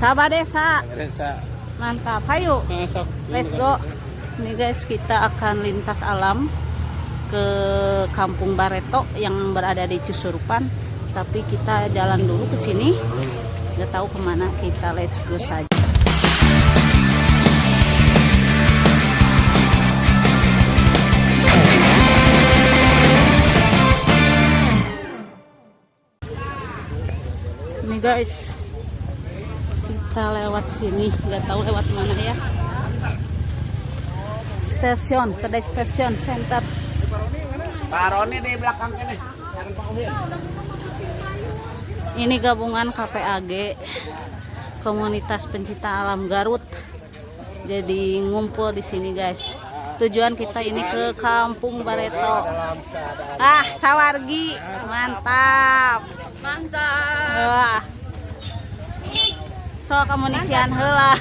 Sabah Desa. Desa. Mantap. Hayu. Masuk. Let's go. Ini guys, kita akan lintas alam ke Kampung Bareto yang berada di Cisurupan. Tapi kita jalan dulu ke sini. Nggak tahu kemana kita. Let's go saja. Ini guys, kita lewat sini. Nggak tahu lewat mana ya. Stasiun, kedai stasiun center. Pak Roni di belakang ini. Ini gabungan KPAG, Komunitas Pencinta Alam Garut. Jadi ngumpul di sini guys. Tujuan kita ini ke Kampung Bareto. Ah, sawargi, mantap. Mantap. Wah. So komunisian heula.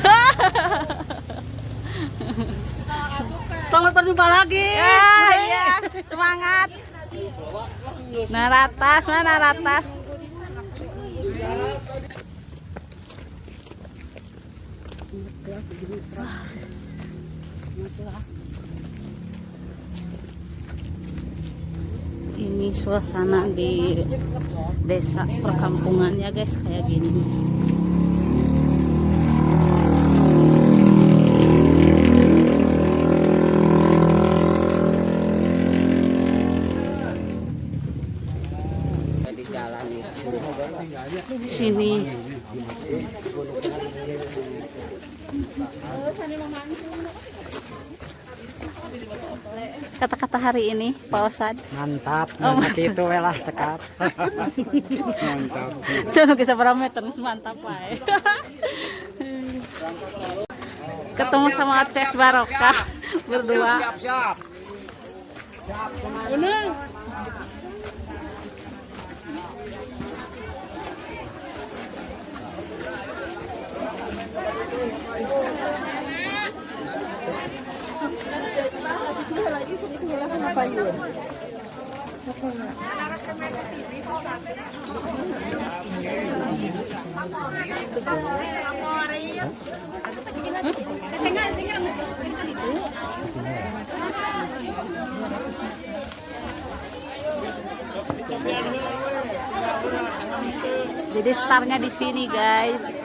Selamat berjumpa lagi. Ya, iya, semangat. Naratas, mana Naratas? Ini suasana di desa perkampungannya guys, kayak gini. Sini kata-kata hari ini Pak Osad Mantap. Itu lah cekap. Mantap. Jangan kisah parameter mantap wae. Ketemu sama Aces Barokah berdua. Siap. Jadi startnya di sini guys.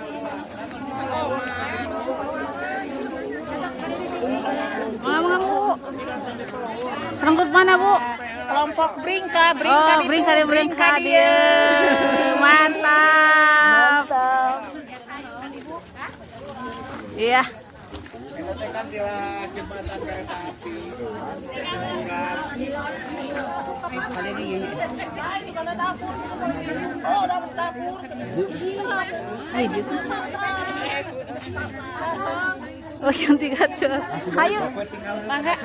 Mana Bu? Serenggut mana Bu? Kelompok Bringka Bringka dia. Mantap. Iya. Oh, yang 3 cur. Ayo. Mangga.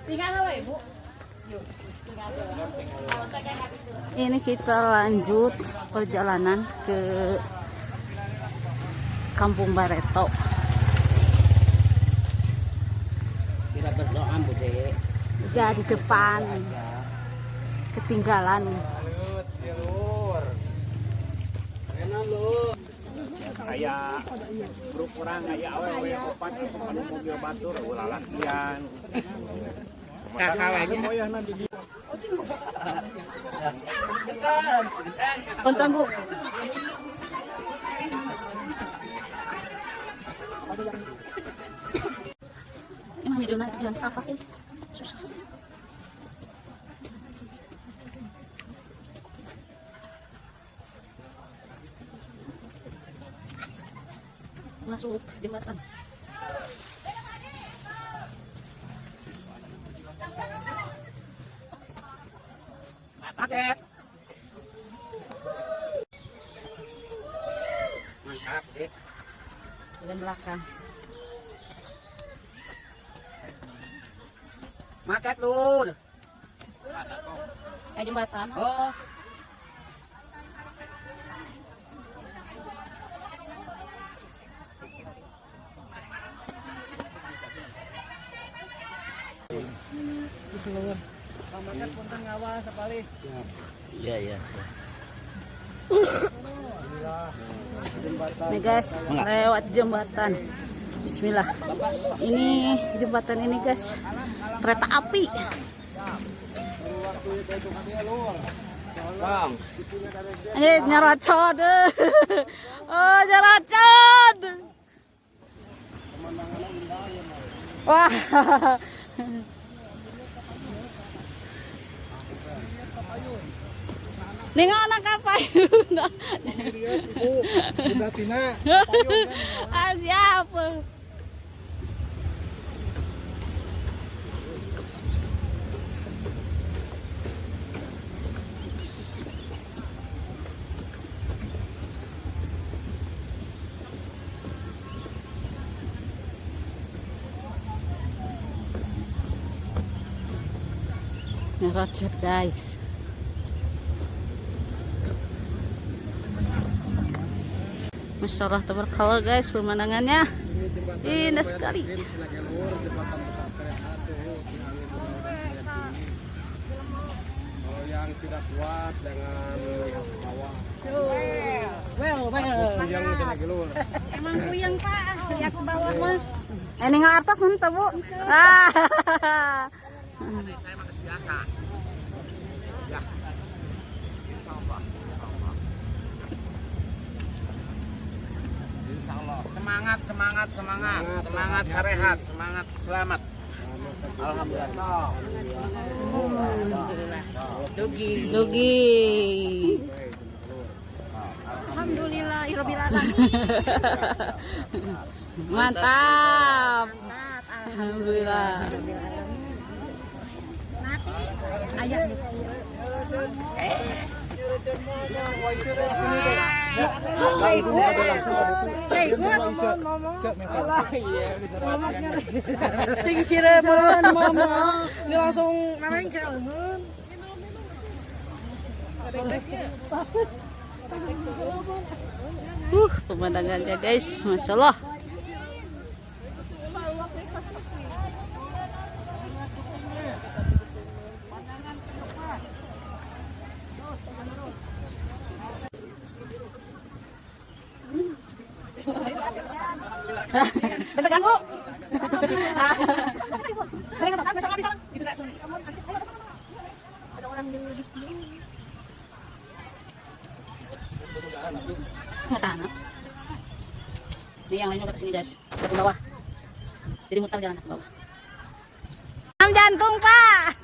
Tinggal apa Ibu? Ini kita lanjut perjalanan ke Kampung Bareto. Tidak berdoa Bude. Udah di depan. Ketinggalan. Kayak berukuran kayak awewe opat mobil batur ulah latihan. Kakak nanti di Konten Bu. Emang video nanti jangan salah pakai. Susah. Masuk jembatan. Paket. mantap deh. Di belakang. Macet lu. Jembatan. Oh. Punten ngawas sekali. Iya. Nih guys, lewat jembatan. Bismillah. Ini jembatan ini guys, kereta api. Nyaracod. Oh, nyaracod. Wah. Ningal na kapayun. Ah, siap. Ngerocet guys. Masya Allah, tabarakallah guys, pemandangannya indah sekali. Kalau yang tidak kuat jangan lihat ke bawah. Yang Cenagelur. Emang puyeng Pak, lihat ke bawah mah. Ninggal artos mantap bu. Ah. Saya masih biasa. Ya. Insyaallah. Insyaallah. Semangat, semangat, semangat, semangat sarehat, semangat selamat. Alhamdulillah. Dugi. Alhamdulillah, irrobil alamin. Mantap. Alhamdulillah. Ayah Sing sireman mama ini langsung narengkel. Pemandangannya guys, masya Allah. Kita ganggu. Nggak sana. Ini yang lainnya udah kesini guys, ke bawah. Jadi mutar jalan ke bawah. Am jantung Pak,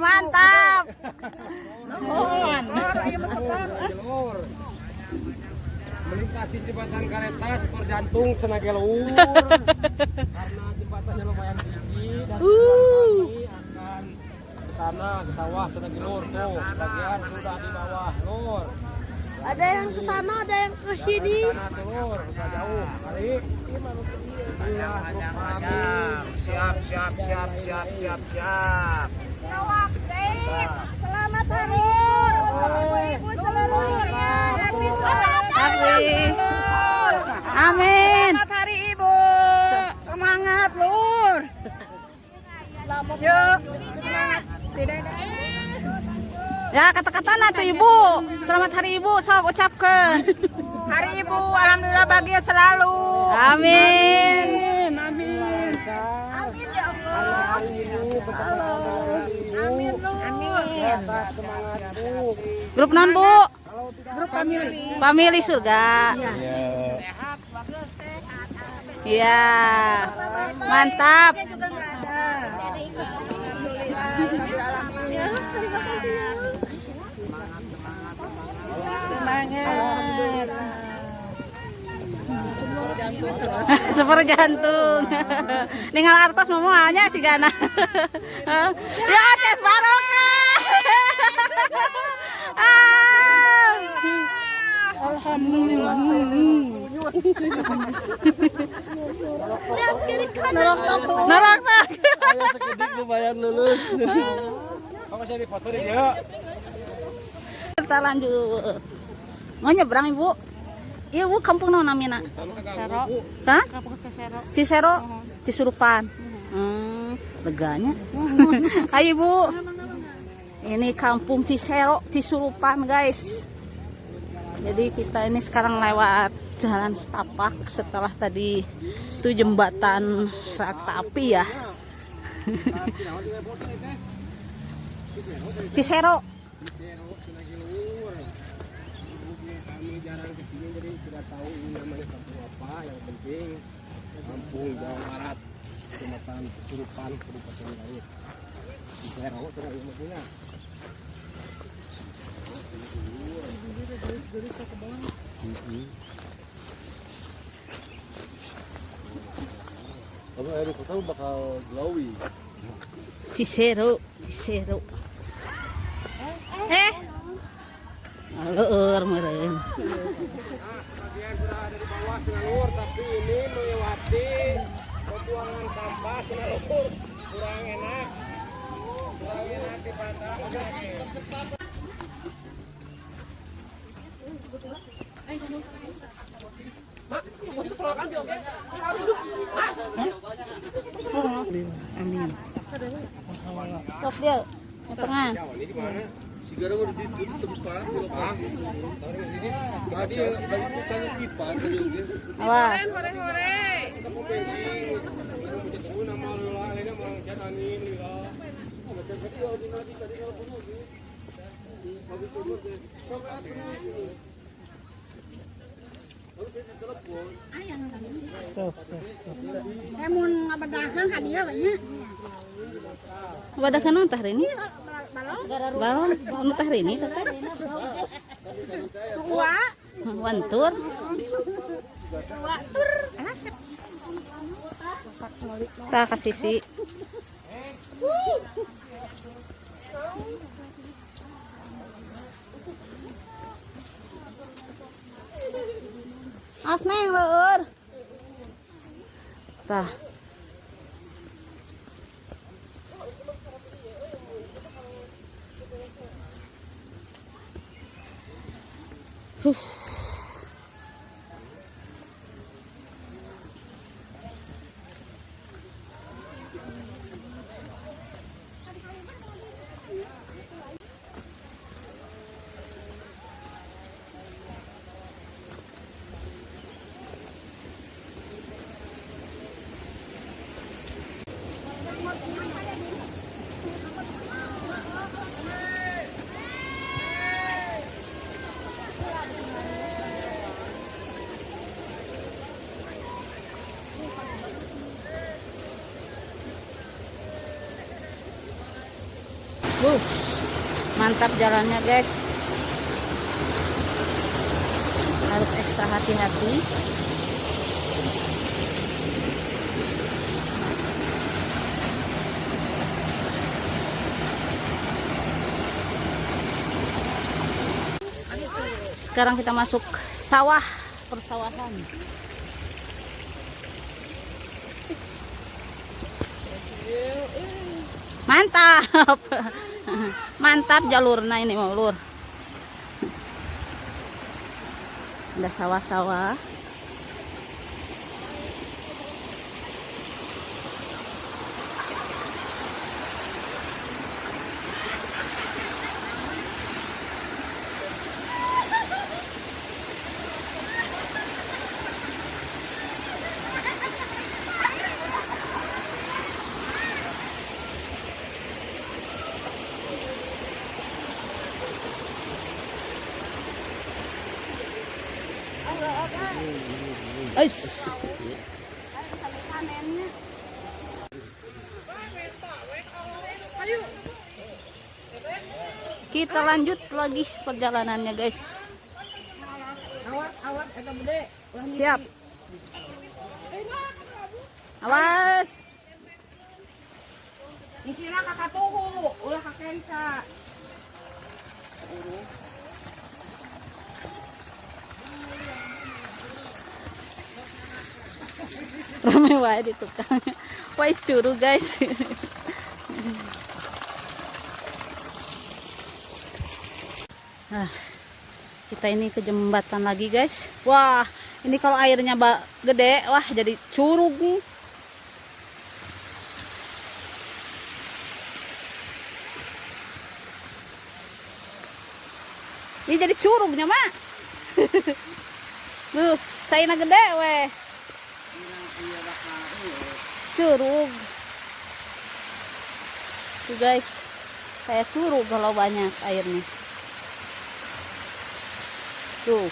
mantap. Cenagelur. Melintasi jembatan kereta skor jantung Cenagelur. Karena jembatannya lumayan tinggi dan ini akan ke sana ke sawah Cenagelur tuh. Sebagian sudah di bawah, Lur. ada yang ke sana, ada yang ke sini. Sana tuh, Lur, udah jauh. Mari. Siap. Selamat hari ibu seluruhnya. Happy. Amin. Selamat hari ibu. Semangat Lur. Yuk. Ya kata-kata tuh ibu. Selamat hari ibu, sok ucapkan. Hari ibu, alhamdulillah bahagia selalu. Amin. Amin ya Allah. Amin. Grup non bu? Grup family. Family surga. Iya. Mantap. Juga nggak ada. Semangat. Super jantung. Ninggal artos memualnya si Gana. Ya Ces barokah. Alhamdulillah. Lihat kiri kanan. Nolok tuh. Ayo sekedik lumayan lulus. Kamu saya dipoto deh ya. Kita lanjut. Mau nyebrang ibu? Iya bu, kampung naon namina? Sero. Hah? Kampung Sesero. Cisero, Cisurupan. Leganya. Ayo bu. Ini kampung Cisero, Cisurupan guys. Jadi kita ini sekarang lewat jalan setapak setelah tadi itu jembatan kereta api ya. Cisero. Kami jarang kesini jadi tidak tahu ini namanya kampung apa. Yang penting kampung Jawa Barat, Kecamatan Surupan, Kabupaten Garut. Di Sero sudah ilmunya. Kalau air kota bakal glowy. Cisero. Alur meureun. Sebagian sudah ada di bawah Sinalur, tapi ini melewati pembuangan sampah Sinalur kurang enak di bandar. Amin. Sok dia di tengah. Ini di mana? Sigara mau ditutup tempat di lokal. Tadi dari tukang IPA ke juga. Awas. Kita mau bensin. Kita nama lainnya mau jatani lila. Macam kecil di tadi kalau bunuh. Bagus turun deh. Emun ngabadahan hadiah banyak. Wadah kana tah ini? Balon, anu tah ini teh. Tua, Wantur. tur. Tah ka sisi. Asneng leur. Tah. Mantap jalannya guys, harus ekstra hati-hati. Sekarang kita masuk sawah, persawahan. Mantap. Mantap jalurnya ini mau lur. Ada sawah-sawah. Ais. Kita lanjut lagi perjalanannya guys. Siap. Awas. Di sini kakak tuhu, ulah kakenca. Ramai wae di tukang. Wais curu guys. Nah, kita ini ke jembatan lagi guys. Wah, ini kalau airnya gede, wah jadi curug. Ini jadi curugnya mak. Duh, caina gede weh. Curug. Tuh guys, kayak curug kalau banyak airnya. Tuh.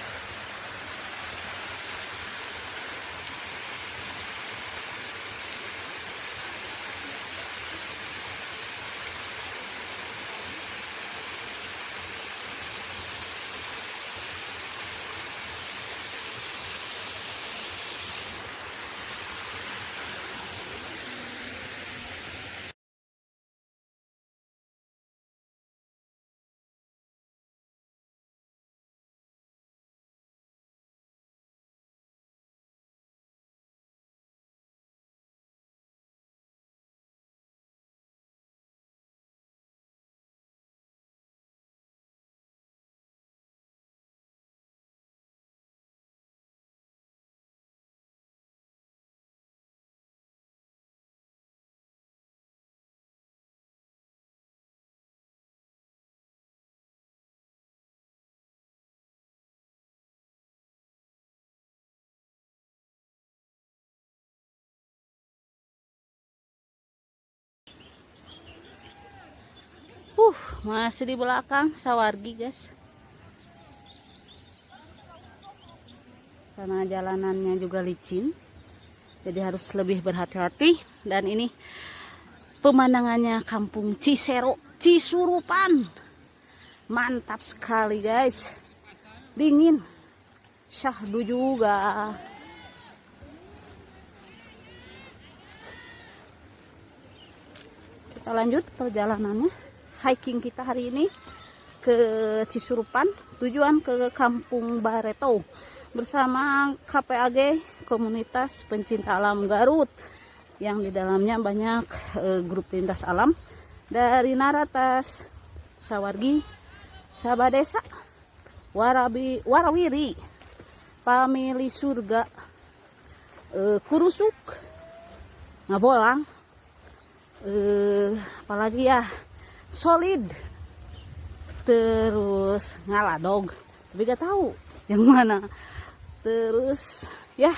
Masih di belakang Sawargi guys. Karena jalanannya juga licin, jadi harus lebih berhati-hati. Dan ini pemandangannya Kampung Cisero, Cisurupan. Mantap sekali guys. Dingin, syahdu juga. Kita lanjut perjalanannya. Hiking kita hari ini ke Cisurupan, tujuan ke Kampung Bareto bersama KPAG, Komunitas Pencinta Alam Garut, yang di dalamnya banyak grup lintas alam dari Naratas, Sawargi, Sabadesa, Warawiri, Pamili Surga, Kurusuk, Ngabolang, apalagi ya, Solid, terus Ngaladog, tapi gak tahu yang mana. Terus ya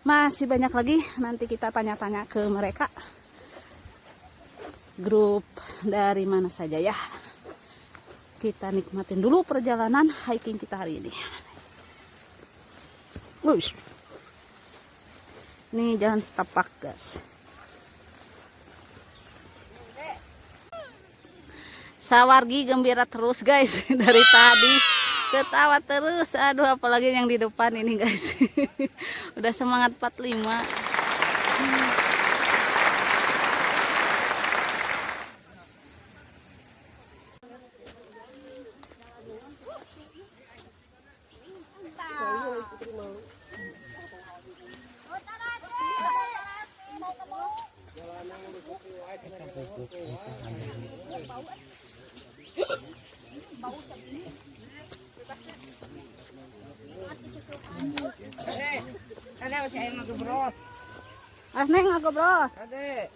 masih banyak lagi, nanti kita tanya-tanya ke mereka, grup dari mana saja ya. Kita nikmatin dulu perjalanan hiking kita hari ini. Wush. Ini jalan setapak guys. Sawargi gembira terus guys. Dari tadi ketawa terus. Aduh, apalagi yang di depan ini guys. Udah semangat 45. Ada masih ayam ngegebrot. Ah, Neng ngegebrot. Ada.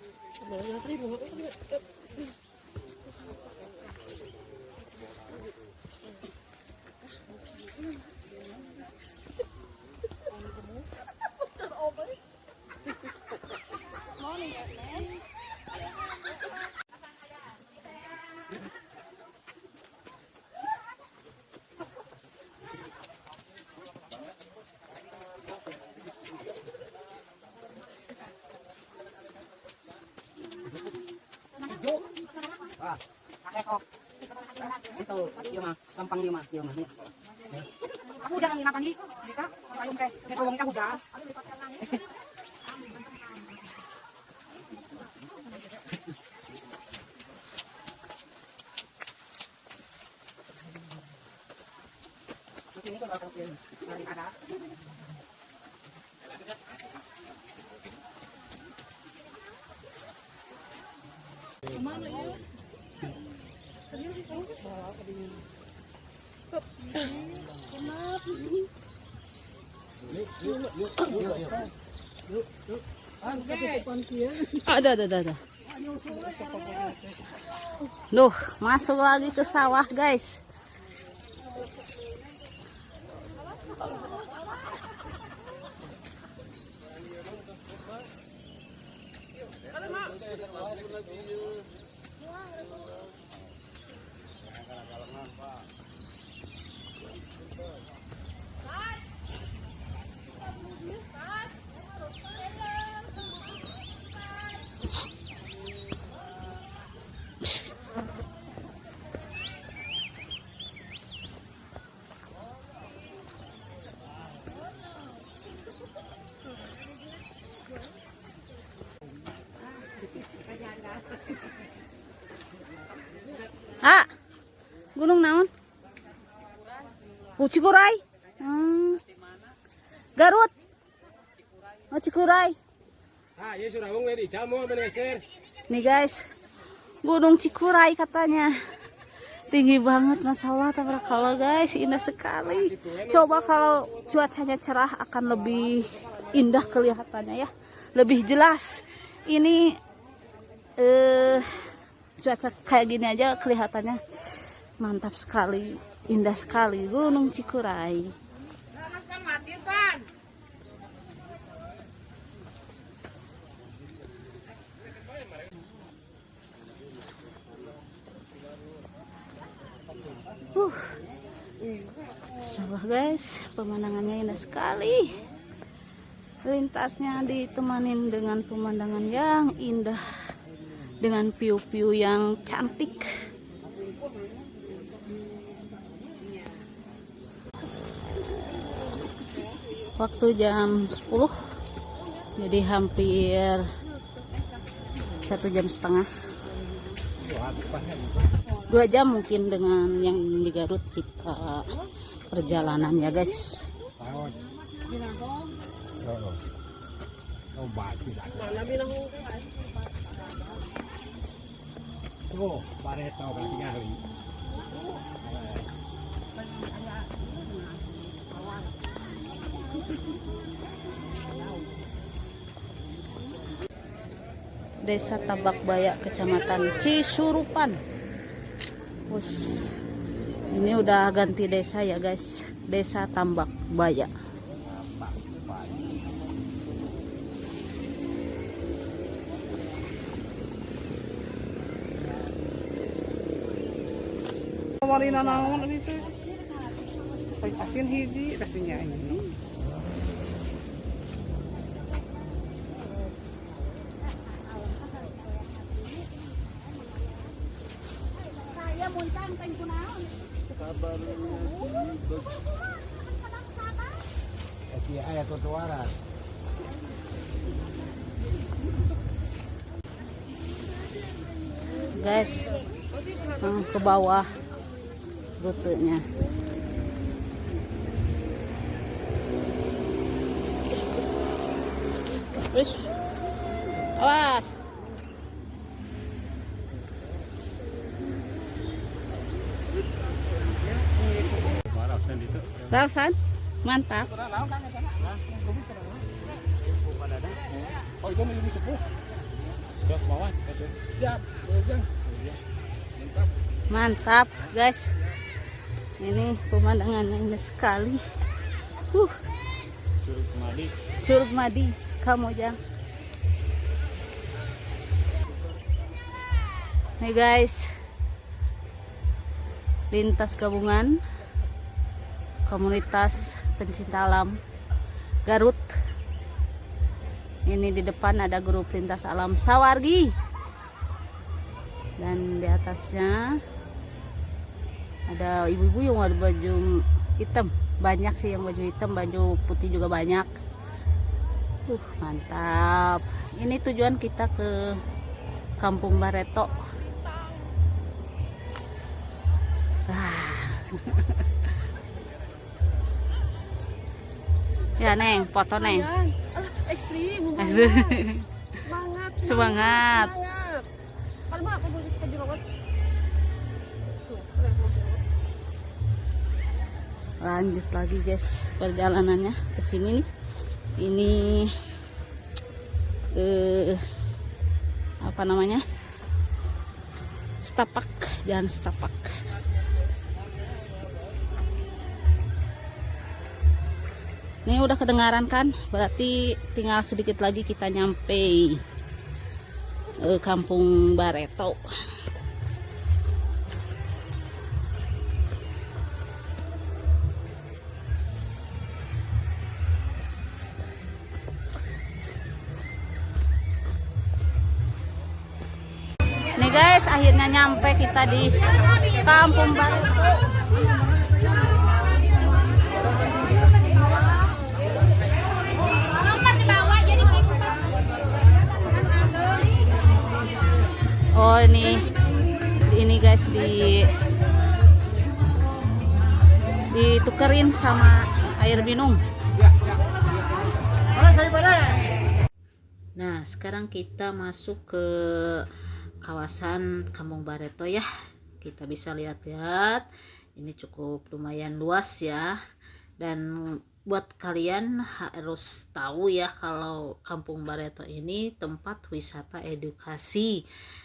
Itu, iya mah, gampang dia mah, Aku udah nginapan di mereka ayam teh. Mereka wong kita udah. ini kan bakal ada. Ada. Duh, masuk lagi ke sawah guys. Ah, gunung naon? Cikuray. Garut. Oh, Cikuray. Ah, iya sudah ngomong di Camo meneser. Nih guys, Gunung Cikuray katanya. Tinggi banget, Masya Allah, tabarakallah guys, indah sekali. Coba kalau cuacanya cerah akan lebih indah kelihatannya ya, lebih jelas. Ini cuaca kayak gini aja kelihatannya mantap sekali, indah sekali Gunung Cikuray. Masya guys, pemandangannya indah sekali. Lintasnya ditemanin dengan pemandangan yang indah, dengan view-view yang cantik. Waktu jam 10, jadi hampir 1,5 jam. 2 jam mungkin dengan yang di Garut kita perjalanan ya guys. Desa Tambakbaya, Kecamatan Cisurupan. Ini udah ganti desa ya guys, Desa Tambakbaya. Marina naon itu. Asin hiji, asinnya ini. Ayat tutuara. Guys, ke bawah rutenya. Terus, awas. Rausan, mantap. Oh, itu lebih sepuh. Ke bawah. Siap. Mantap, guys. Ini pemandangannya indah sekali. Curug Madi, Kamojang. Nih guys, lintas gabungan komunitas pencinta alam Garut. Ini di depan ada grup lintas alam Sawargi, dan di atasnya ada ibu-ibu yang ada baju hitam. Banyak sih yang baju hitam, baju putih juga banyak. Mantap. Ini tujuan kita ke Kampung Bareto. Ya Neng, foto Neng. Ekstrim, Semangat. Lanjut lagi guys perjalanannya ke sini nih. Ini apa namanya? Setapak, jalan setapak. Ini udah kedengaran kan? Berarti tinggal sedikit lagi kita nyampe Kampung Bareto. Nih guys, akhirnya nyampe kita di Kampung Bareto. Oh ini guys ditukerin sama air minum. Nah sekarang kita masuk ke kawasan Kampung Bareto ya. Kita bisa lihat-lihat, ini cukup lumayan luas ya. Dan buat kalian harus tahu ya kalau Kampung Bareto ini tempat wisata edukasi.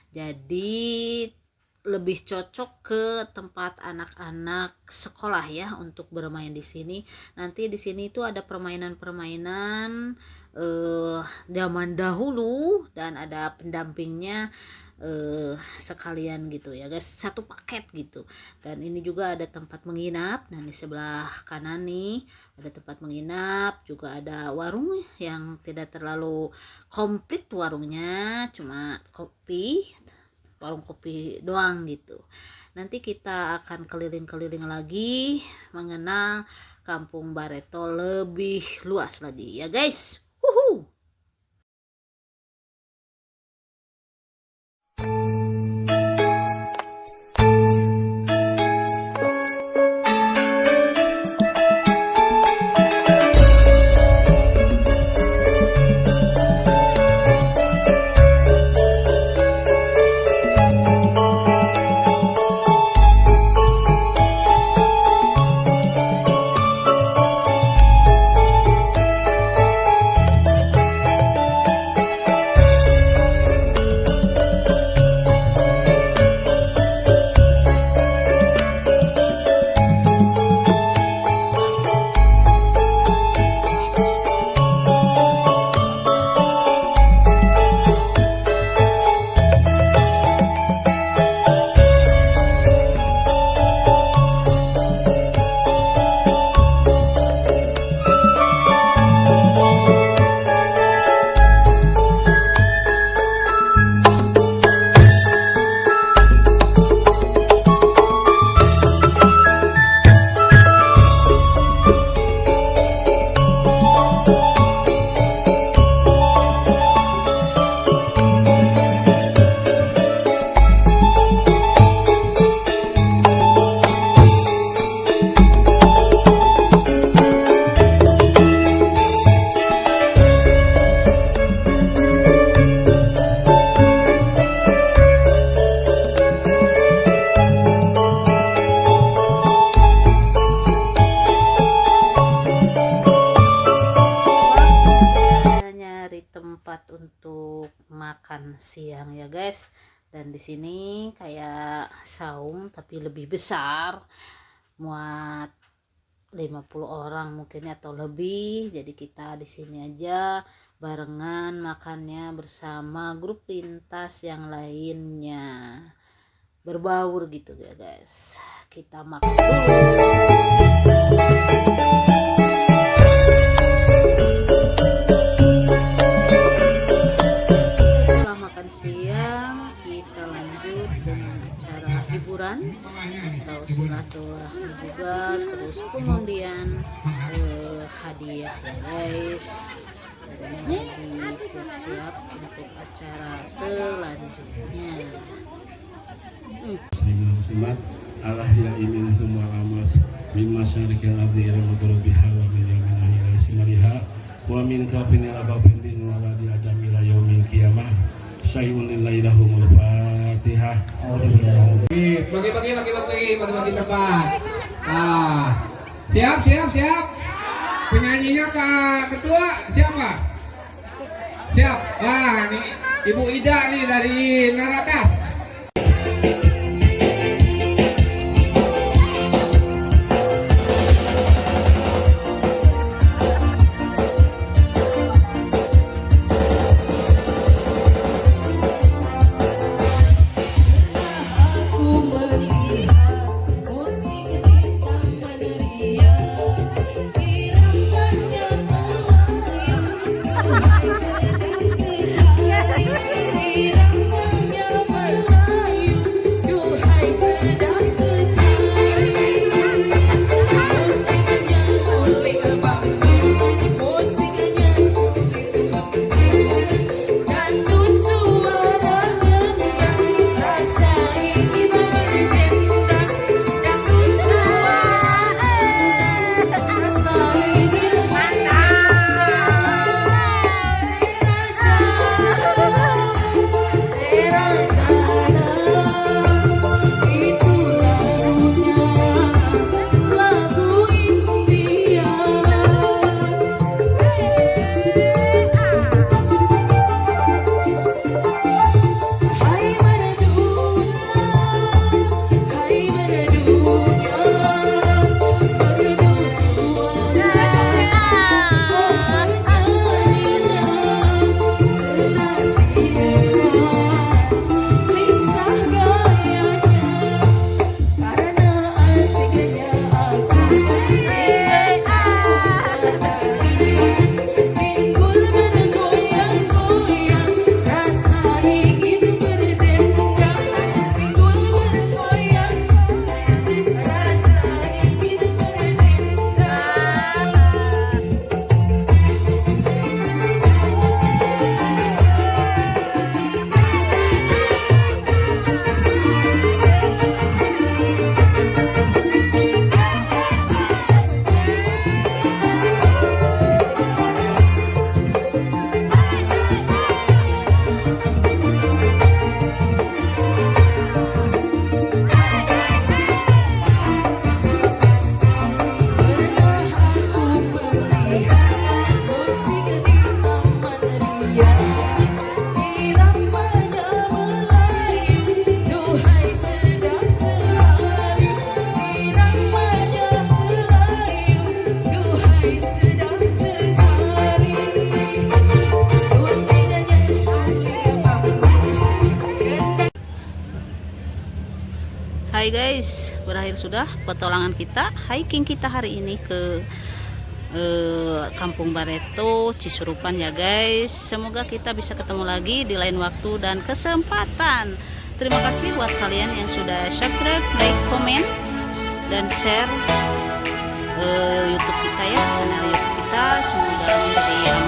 Jadi lebih cocok ke tempat anak-anak sekolah ya untuk bermain di sini. Nanti di sini itu ada permainan-permainan zaman dahulu dan ada pendampingnya sekalian gitu ya guys, satu paket gitu. Dan ini juga ada tempat menginap. Nah di sebelah kanan nih ada tempat menginap, juga ada warung yang tidak terlalu komplit warungnya, cuma warung kopi doang gitu. Nanti kita akan keliling-keliling lagi mengenal Kampung Bareto lebih luas lagi ya guys. Tempat untuk makan siang ya guys. Dan di sini kayak saung tapi lebih besar, muat 50 orang mungkin atau lebih. Jadi kita di sini aja barengan makannya bersama grup lintas yang lainnya, berbaur gitu ya guys. Kita makan dulu. Siang kita lanjut dengan acara hiburan atau silaturahmi juga, terus pengundian hadiah ya guys. Dan lagi siap-siap untuk acara selanjutnya. Allah ya imin semua amas min masyarikil abdi ila maghribiha wa min yamina ila simariha wa min kafin ila kafin din wa la di adam ila yaumil qiyamah. Sayyidillahumul Fatihah. Bagi tempat. Nah, siap. Penyanyinya Pak Ketua siapa? Siap. Wah, ini Ibu Ida nih dari Naratas. Oke guys, berakhir sudah petualangan kita, hiking kita hari ini ke Kampung Bareto Cisurupan ya guys. Semoga kita bisa ketemu lagi di lain waktu dan kesempatan. Terima kasih buat kalian yang sudah subscribe, like, komen, dan share YouTube kita ya, channel YouTube kita. Semoga menjadi